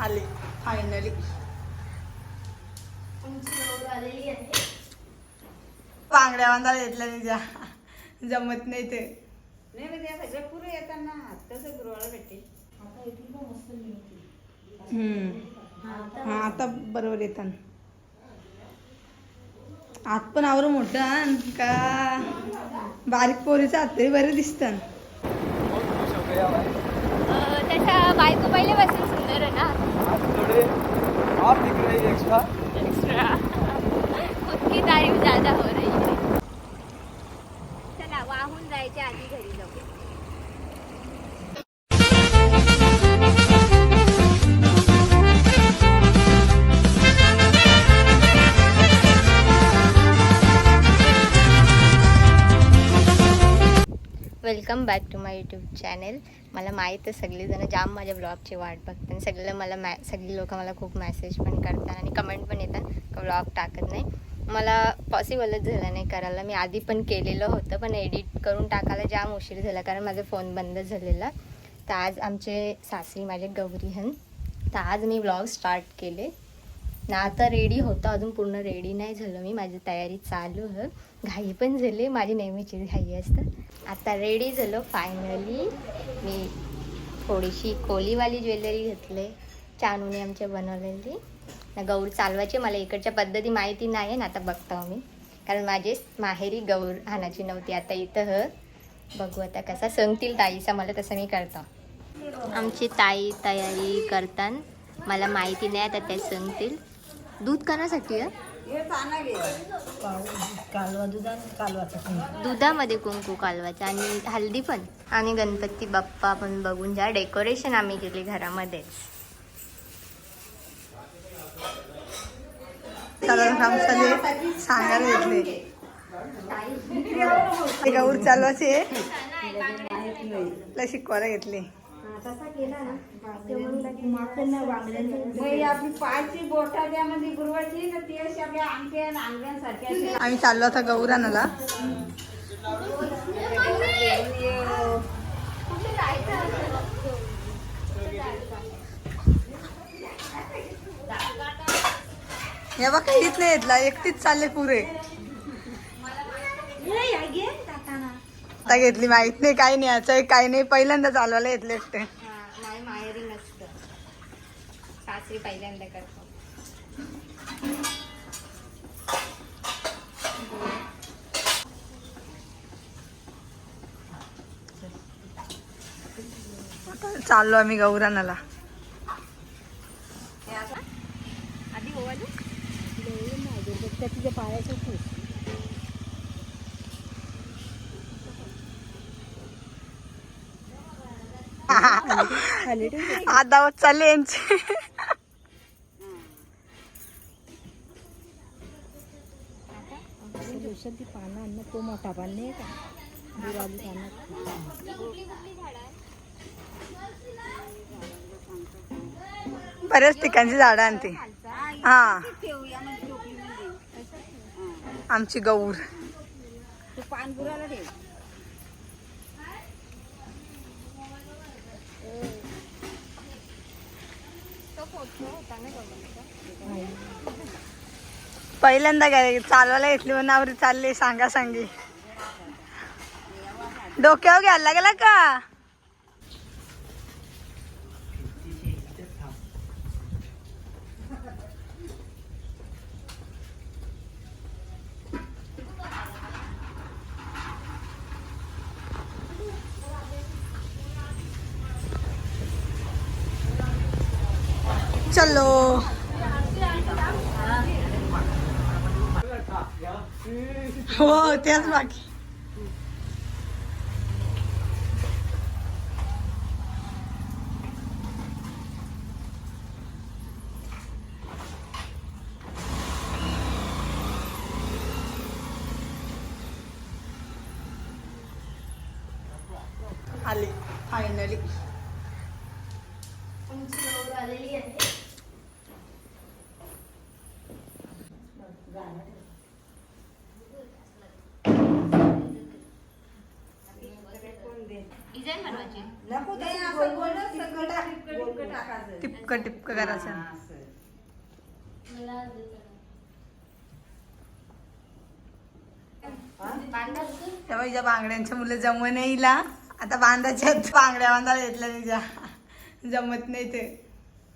आले फायनली. बांगड्या बांधायला घेतल्या तिच्या जमत नाही ते. नाही म्हणजे सगळं पुरं येताना तसं गुरुवाला भेटेल. हा आता बरोबर येतात. आत पण आवर मोठं का बारीक पोरीचं हात तरी बरे दिसतात. त्याच्या बायको पहिले बसून सुंदर आहे ना. थोड़े और दिख रही है एक्स्ट्रा. खुद की तारीफ ज्यादा हो रही है. चला वाहून जायच्या आधी घरी जाऊ. Welcome back to my YouTube channel. मला माहीत आहे सगळीजणं जाम माझ्या ब्लॉगची वाट बघतात आणि सगळी लोक मला खूप मेसेज पण करतात आणि कमेंट पण येतात का ब्लॉग टाकत नाही. मला पॉसिबलच झालं नाही करायला. मी आधी पण केलेलं होतं पण एडिट करून टाकायला जाम उशीर झाला कारण माझा फोन बंद झालेला. तर आज आमचे सासरी माझे गौरी हन तर आज मी ब्लॉग स्टार्ट केले ना. आता रेडी होतं अजून पूर्ण रेडी नाही झालं मी. माझी तयारी चालू आहे. घाई पण झाली माझी नेहमीची घाई असतं. आता रेडी झालो फायनली. मी थोडीशी कोलीवाली ज्वेलरी घेतले चानूने आमच्या बनवलेली ना. गौर चालवायची मला इकडच्या पद्धती माहिती नाही आहे ना. आता बघतो मी कारण माझे माहेरी गौर हाणाची नव्हती. आता इथं बघू आता कसा सांगतील ताईचा मला तसं मी करतो. आमची ताई तयारी करतात मला माहिती नाही आता ते सांगतील. दूध करण्यासाठी कालवा कालवाचा दुधामध्ये कुंकू कालवायचं आणि हल्दी पण आणि गणपती बाप्पा पण बघून जा. डेकोरेशन आम्ही केली घरामध्येच. सांगायला घेतले गौर चालवायचे शिकवायला घेतले. आपली पायची बोटा त्यामध्ये गुरुवाची ना ते सगळ्या आमच्या अंगणांसारख्या. आम्ही चाललो आता गौरानाला. या बा काहीच नाही घेतला एकटीच चालले पुरे. आता घेतली माहित नाही काही नाही याचं काही नाही. पहिल्यांदा चालवायला घेतले एकटे. नाही माहेरी नसतं सासरी पहिल्यांदा करतो. चाललो आम्ही गौरानाला. आधी ओवाळू तिच्या पायाचं खूप आदावत चालले यांची. ती पानं अन्न तो मोठा पान नाही का दिवाळी पानं. बऱ्याच ठिकाणची झाडं आणते. हा आमची गौर. तू पान बुराला ठेव. पहिल्यांदा चालवायला घेतली म्हणून आवरी चालले सांगा सांगी. डोक्यावर घ्यायला लागला का. चलो हो त्याच बाकी. आली फायनली. डिझाईन बनवायची. नको ते असं बोलत सगळं टाकायचं. टिपकं करायचं. हा, असं. तेव्हा हिच्या बांगड्यांच्या मुलं जमून येईला आता बांधाच्या बांगड्या बांधायला घेतल्या तिच्या जमत नाही ते.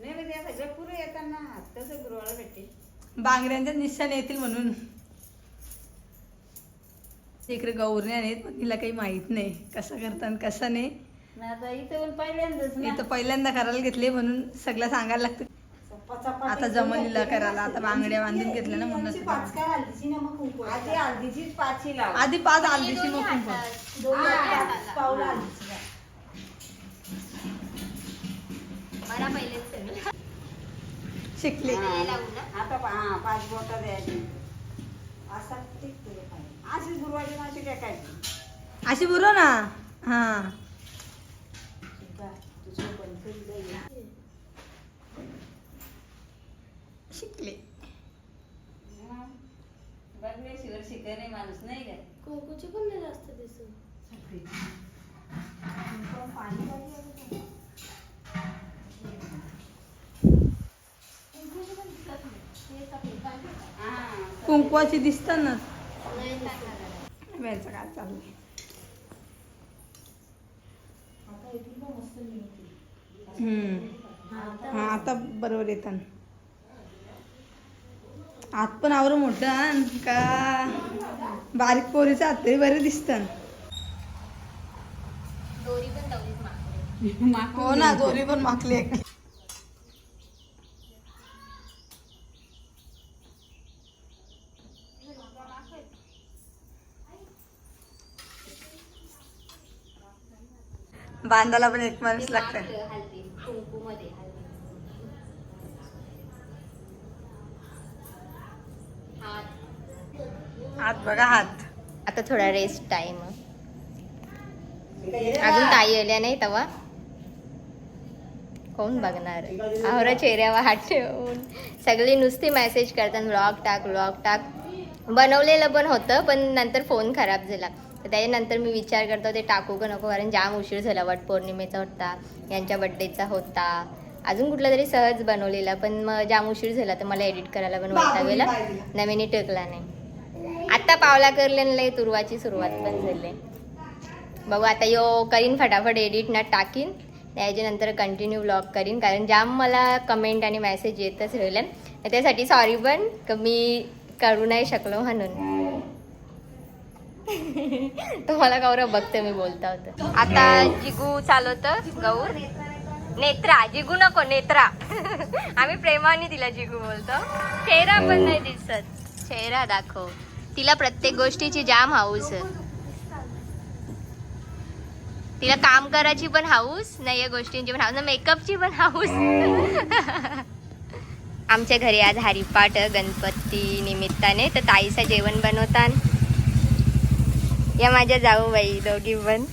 नाही म्हणजे सगळं पुरं येताना तसं गुरुवाला भेटते. बांगड्यांच्या निशाण येतील म्हणून. इकडे गौरणे आहेत पण तिला काही माहित नाही कसं करतात आणि कसं नाही. नाही आता इथं पहिल्यांदाच ना. इथं पहिल्यांदा करायला घेतले म्हणून सगळं सांगायला लागतं. आता जमलीला करायला आता बांगड्या बांधून घेतल्या ना म्हणून. आधी हळदीचीच पाची लाव. आधी 5 हळदीची मग कुंकू. मला पहिलेच शिकले. आता 5 बोटं द्यायची. असा अशीच गुरुवाची माशी टाकायची. अशी बुरो ना. हा शिकले. बघल्याशिवाय शिकाय नाही माणूस नाही काय. कुंकूची पण नाही जास्त दिसत. कुंकवाची दिसतात ना. वेळचं काय चाललंय. हा आता बरोबर येतात. हात पण आवरं मोठं आण का बारीक पोरीचं हात तरी बरे दिसतात. दोरी पण तेवढीच मागते. हो ना दोरी पण मागली. बांधायला पण एक माणूस लागतं. हल्दी कुंकू मध्ये हात बघा हात. आता थोडा रेस्ट टाइम. अजून ताई आल्या नाही तेव्हा कोण बघणार. आवरा चेहऱ्यावर हात ठेवून सगळे नुसते मेसेज करतात व्लॉग टाक व्लॉग टाक. बनवलेलं पण होतं पण नंतर फोन खराब झाला तर त्याच्यानंतर मी विचार करतो ते टाकू का नको कारण जाम उशीर झाला. वटपौर्णिमेचा होता यांच्या बड्डेचा होता अजून कुठला तरी सहज बनवलेला पण मग जाम उशीर झाला तर मला एडिट करायला पण वैताग गेला. नवीन टेकला नाही. आता पावला करले तुरवाची सुरुवात पण झाली. बघू आता यो करीन फटाफट एडिट ना टाकीन त्याच्यानंतर कंटिन्यू व्लॉग करीन कारण जाम मला कमेंट आणि मेसेज येतच राहिले त्यासाठी सॉरी पण मी करू नाही शकलो म्हणून. तुम्हाला गौरव बघते मी बोलता होतं. आता जिगू चालवतं गौर. नेत्रा जिगू नको नेत्रा. आम्ही प्रेमाने तिला जिगू बोलतो. चेहरा पण नाही दिसत. चेहरा दाखव. तिला प्रत्येक गोष्टीची जाम हाऊस. तिला काम करायची पण हाऊस नाही या गोष्टींची पण हाऊस मेकअपची पण हाऊस. आमच्या घरी आज हरिपाठ गणपती निमित्ताने तर ताईचं जेवण बनवतात. या माझ्या जाऊ बाई दोघी पण.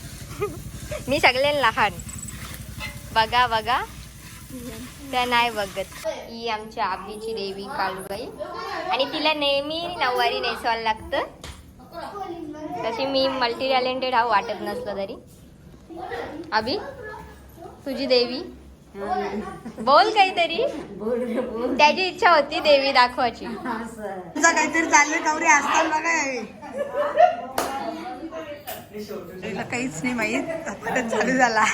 मी सगळे लहान बघा बघा त्या नाही बघत. ही आमच्या आबीची देवी काळूबाई आणि तिला नेहमी नऊवारी नेसवायला लागतं. तशी मी मल्टी टॅलेंटेड हा वाटत नसलं तरी. अभि तुझी देवी बोल काहीतरी. त्याची इच्छा होती देवी दाखवायची. तुझा काहीतरी चाललंय गौरी असतात बघा. काहीच नाही माहित चालू झाला.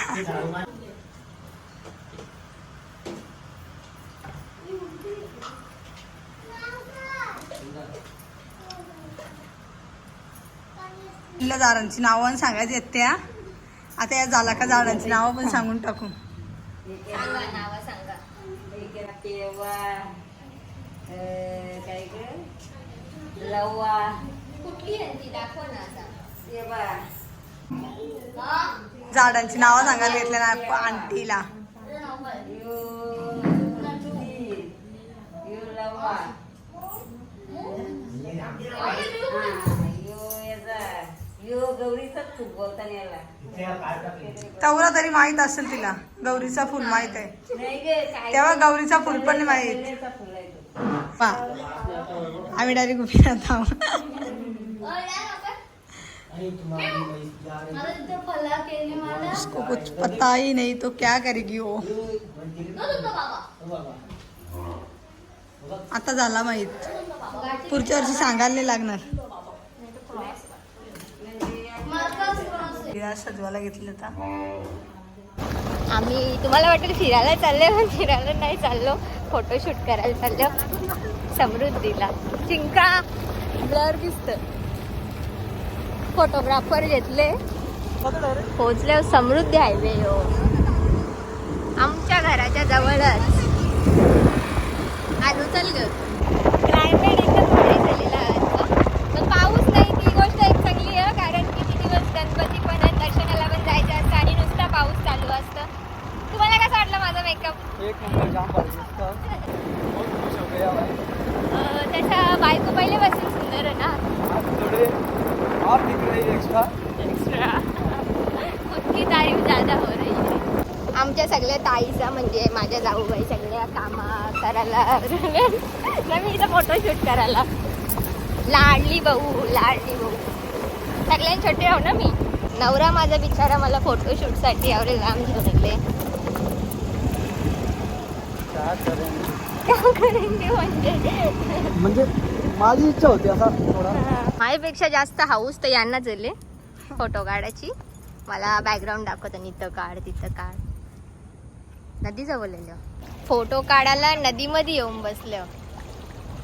झाडांची नावं सांगायची आहेत त्या. आता या झाला का झाडांची नावं पण सांगून टाकू. नाव सांगा. काय ग लवा कुठली ती दाखव ना आता. झाडांची नावं सांगायला घेतल्या ना आंटीला. तेवढा तरी माहित असेल तिला. गौरीचा फुल माहित आहे तेव्हा गौरीचा फुल पण माहित. आम्ही डायरेक्ट उभी राहतो. मला तिथे फला केली मला इसको कुछ पता ही नहीं तो क्या करेगी वो. आता झाला माहित, पुढच्या वर्षी सांगायला नाही लागणार. तिला सजवायला घेतलं आता. आम्ही तुम्हाला वाटेल फिरायला चाललो पण फिरायला नाही चाललो, फोटोशूट करायला चाललो समृद्धीला. चिंका ब्लर दिसत. फोटोग्राफर घेतले, पोहोचले समृद्धी हायवे हो आमच्या घराच्या जवळच. आज चल ग, क्लायमेट एकदम भारी झालेला आहे आजचा. पण पाऊस नाही ती गोष्ट एक चांगली आहे, कारण किती दिवस गणपती पण आणि दर्शनाला पण जायचं असतं आणि नुसता पाऊस चालू असतं. तुम्हाला कसं वाटलं माझा मेकअप? एक नंबर जाम पाहिजे इसका. बहुत खुश हो गया मैं. त्याचा बायको पहिले बसून सुंदर आहे ना. आज थोड़े और दिख रही है एक्स्ट्रा. खुदकी तारीफ ज्यादा हो रही है. आमच्या सगळ्या ताईचा म्हणजे माझ्या जाऊबाई सगळ्या कामा करायला ना मी इथं फोटोशूट करायला. लाडली भाऊ सगळ्यांनी छोटे राहू ना मी. नवरा माझा बिचारा मला फोटोशूटसाठी एवढे लांब घेऊन येले. क्या करेंगे काय करेंगे म्हणजे माझी इच्छा होती असा थोडा. माझ्यापेक्षा जास्त हाऊस तर यांना झाले फोटो काढायची. मला बॅकग्राऊंड दाखवतं, इथं काढ तिथं काढ. नदी जवळ फोटो काढायला नदीमध्ये येऊन बसलं.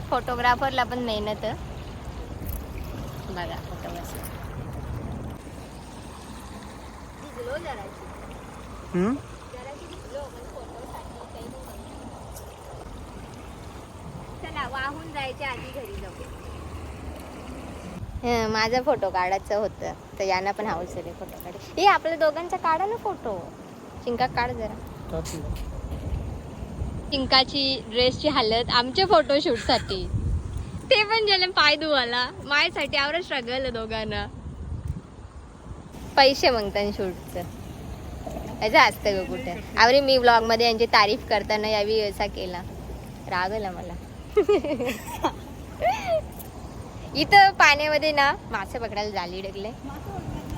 फोटोग्राफरला पण मेहनत बघा. फोटो बसला भिजलो जराशी भिजलो पण फोटोसाठी काही नाही. चला वाहून जायच्या आधी घरी जाऊ. माझा फोटो काढायचं होतं तर यांना पण हाऊस आहे फोटो काढ. हे आपल्या दोघांचा काढा ना फोटो. चिंका काढ जरा. चिंकाची ड्रेसची हालत आमच्या फोटोशूटसाठी. ते पण गेले पाय धुवायला माझ्यासाठी. आवडं स्ट्रगल दोघांना. पैसे मागतात शूटचं, याचं असतं ग कुठे. आवरे मी ब्लॉग मध्ये यांची तारीफ करताना यावी असा केला, रागवला मला. इथं पाण्यामध्ये ना मासे पकडायला जाली डगले.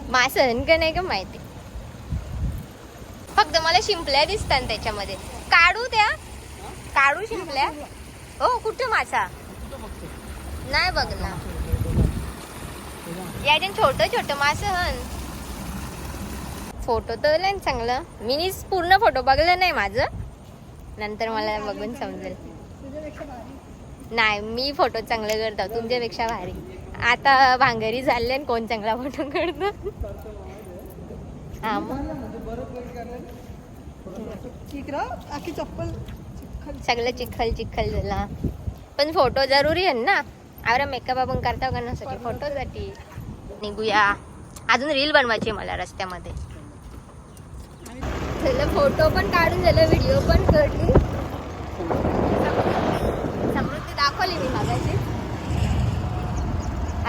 मासे का नाही का माहिती, फक्त मला शिंपल्या दिसतात त्याच्यामध्ये. काढू त्या काढू शिंपल्या. हो कुठं मासा नाही बघला. याच्यात छोटं छोटं मासे हन. फोटो तर लय चांगलं. मीनीच पूर्ण फोटो बघलं नाही माझं, नंतर मला बघून समजेल. नाही मी फोटो चांगले करतो तुमच्यापेक्षा भारी. आता भांगरी झाले आणि कोण चांगला फोटो काढतो. हा मग चप्पल सगळं चिखल चिखल झाला. पण फोटो जरुरी आहे ना. आवरा मेकअप आपण करता का नसाठी फोटोसाठी. निघूया. अजून रील बनवायची मला रस्त्यामध्ये. झालं फोटो पण काढून झालं, व्हिडिओ पण काढली. समृद्धी दाखवली मी मागाशी.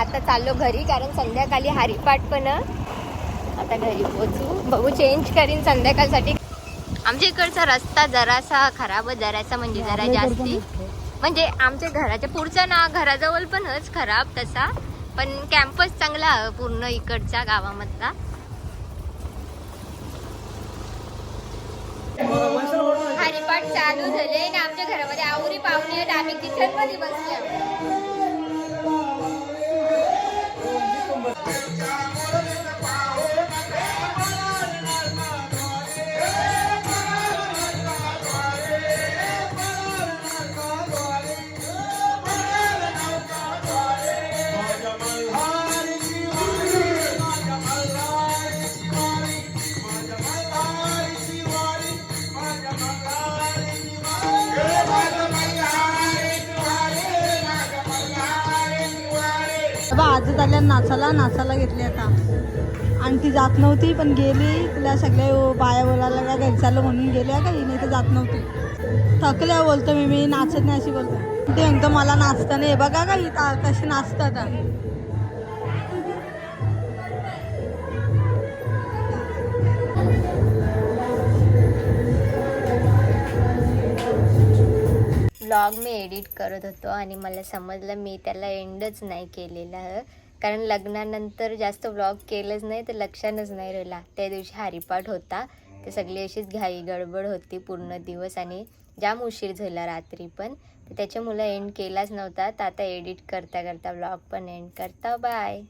आता चाललो घरी कारण संध्याकाळी हरिपाठ पण. आता घरी पोहोचू, बघू चेंज करीन संध्याकाळसाठी. आमच्या इकडचा रस्ता जरासा खराब, जरासा म्हणजे जरा जास्ती. म्हणजे आमच्या घराच्या पुढचा ना घराजवळ पणच खराब तसा, पण कॅम्पस चांगला पूर्ण इकडच्या गावामधला. हरिपाठ चालू झाले आणि आमच्या घरामध्ये आवरी पाहुणे आहेत. आम्ही किचन मध्ये बसलो. आज आल्या नाचाला घेतली. आता आणि ती जात नव्हती पण गेली. तिला सगळ्या बाया बोलायला का घरी चाललं म्हणून गेल्या का, नाही तर जात नव्हती. थकल्या बोलतो मी नाचत नाही अशी बोलतो. ते एकदम मला नाचता नाही. बघा का ही कशी नाचतात. व्लॉग मी एडिट करत होतो आणि मला समजलं मी त्याला एंडच नाही केलेला. कारण लग्नानंतर जास्त व्लॉग केलंच नाही तर लक्षातच नाही राहिला. त्या दिवशी हरिपाठ होता तर सगळी अशीच घाई गडबड होती पूर्ण दिवस आणि जाम उशीर झाला रात्री पण, तर त्याच्यामुळे एंड केलाच नव्हता. तर आता एडिट करता करता व्लॉग पण एंड करता. बाय.